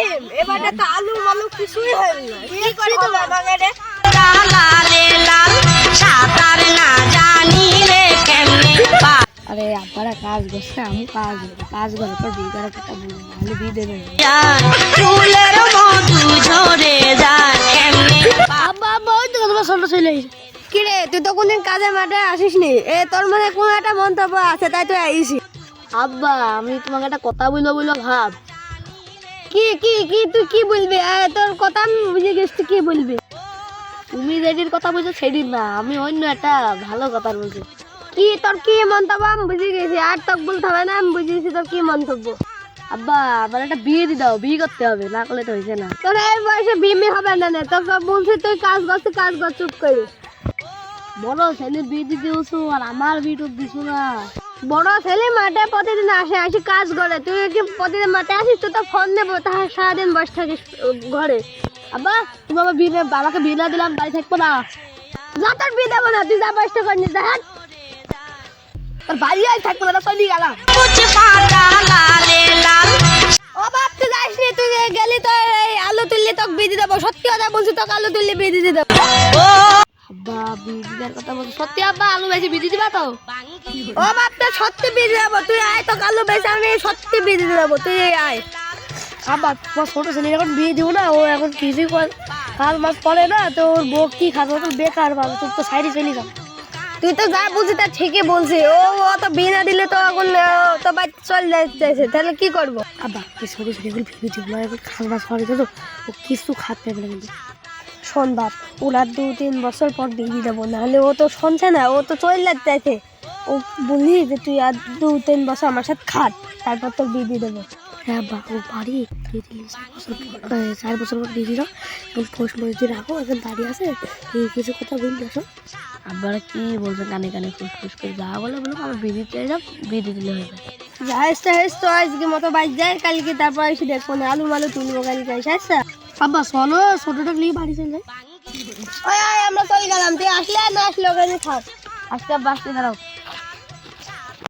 রাহিম এবারে তো আলু মালু কিছুই হল না, কি করে হবে আমাকে রে? লালে লাল সাঁতার না জানিলে কেমনে আরে আব্বারা কাজ করছে, আমি কাজ করার পর বিয়ে করার কথা বলবো, নাহলে বিয়ে দেবে না। চুলের মধু ঝরে যায় কেমনে আব্বা আব্বা ওই তো তোমার ছোট ছেলে। কি রে তুই তো কোনদিন কাজে মাঠে আসিস নি, এ তোর মনে কোনো একটা মন্তব্য আছে তাই তুই আইসি? আব্বা আমি তোমাকে একটা কথা বলবো ভাব। কি কি কি তুই কি বলবি? তোর কথা আমি বুঝে গেছি, তুই কি বলবি? তুমি যেটির কথা বলছো সেটির না, আমি অন্য একটা ভালো কথা বলছি। কি তোর কি মন্তব্য আমি বুঝে গেছি, আর তোকে বলতে হবে না, আমি বুঝে গেছি তোর কি মন্তব্য। আব্বা আমার একটা বিয়ে দিয়ে দাও, বিয়ে করতে হবে, না করলে তো হয়েছে না। তোর এই বয়সে বিয়ে হবে না, তোকে বলছি তুই কাজ কর চুপ করে। বড় ছেলে বিয়ে দিতে দিয়েছো আর আমার বিয়ে দিছো না। বড় ছেলে মাঠে প্রতিদিন আসে কাজ করে, তুই কি প্রতিদিন মাঠে আসিস? তুই তো ফোন নেবো, তাহলে সারাদিন বসে থাকিস ঘরে। আব্বা তুমি আমার বিয়ে বাবাকে বিয়ে না দিলাম, বাড়ি থাকবো না। যা তোর বিয়ে দেবো না, তুই যা বসতে করিস দেখ তোর বাড়ি আই থাকবো না, চলি গেলাম। কুচি পাতা লালে লাল ও বাপ তুই যাইস নি, তুই গেলি তো এই আলু তুললি তোকে বিয়ে দিয়ে দেবো, সত্যি কথা বলছি, তোকে আলু তুললি বিয়ে দিয়ে দেবো। আব্বা বিয়ে দিদার কথা বলছি সত্যি, আব্বা আলু বেশি বিয়ে দিবা তো? ও বাপ তো সত্যি বিয়ে দিয়ে দেবো, তুই আয়, তোকে আলু বেশি আমি সত্যি বিয়ে দিয়ে দেবো, তুই আয়। আব্বা তোমার ছোট ছেলে এখন বিয়ে দিব না, ও এখন কিছুই কাজ মাস করে না, তো ওর বউ কি খাবে, তো বেকার ভালো, তুই তো সাইডে চলে যা। তুই তো যা বুঝি তা ঠিকই বলছি, ও তো বিয়ে না দিলে তো এখন তো বাড়ি চলে যাচ্ছে, তাহলে কি করবো? আব্বা তুই ছোট ছেলে এখন ভেবে দিব না, এখন কাজ মাস করে তো ও কিছু খাতে পারবে না। কিন্তু শোন বাপ, ওরা 2-3 বছর পর বিয়ে দেবো, নাহলে ও তো শুনছে না, ও তো চলে যাচ্ছে। ও বলি যে তুই আর 2-3 বছর আমার সাথে খাট, তারপর তোর বিয়ে দিয়ে দেবো। হ্যাঁ বা ও বাড়ি দিয়ে দিলি 4 বছর পর দিয়ে দিল, এখন পোষ মরিচি রাখো, এখন দাঁড়িয়ে আছে, এই কিছু কথা বললি আসো। আব্বারা কি বলছে কানে কানে ফুসফুস করে, যা বলে বলো, আমার বিয়ে পেয়ে যাও, বিয়ে দিয়ে দিলে হবে। যাইস তো আজকে মতো বাইক যায়, কালকে তারপর এসে দেখবো না, আলু মালু তুলবো কালকে এসে। আচ্ছা আব্বা চলো, ছোটটা নিয়ে বাড়ি চলে যাই। আমরা চলে গেলাম, তুই আসলে না আসলে ওখানে থাক। আজকে বাসতে দাঁড়াও।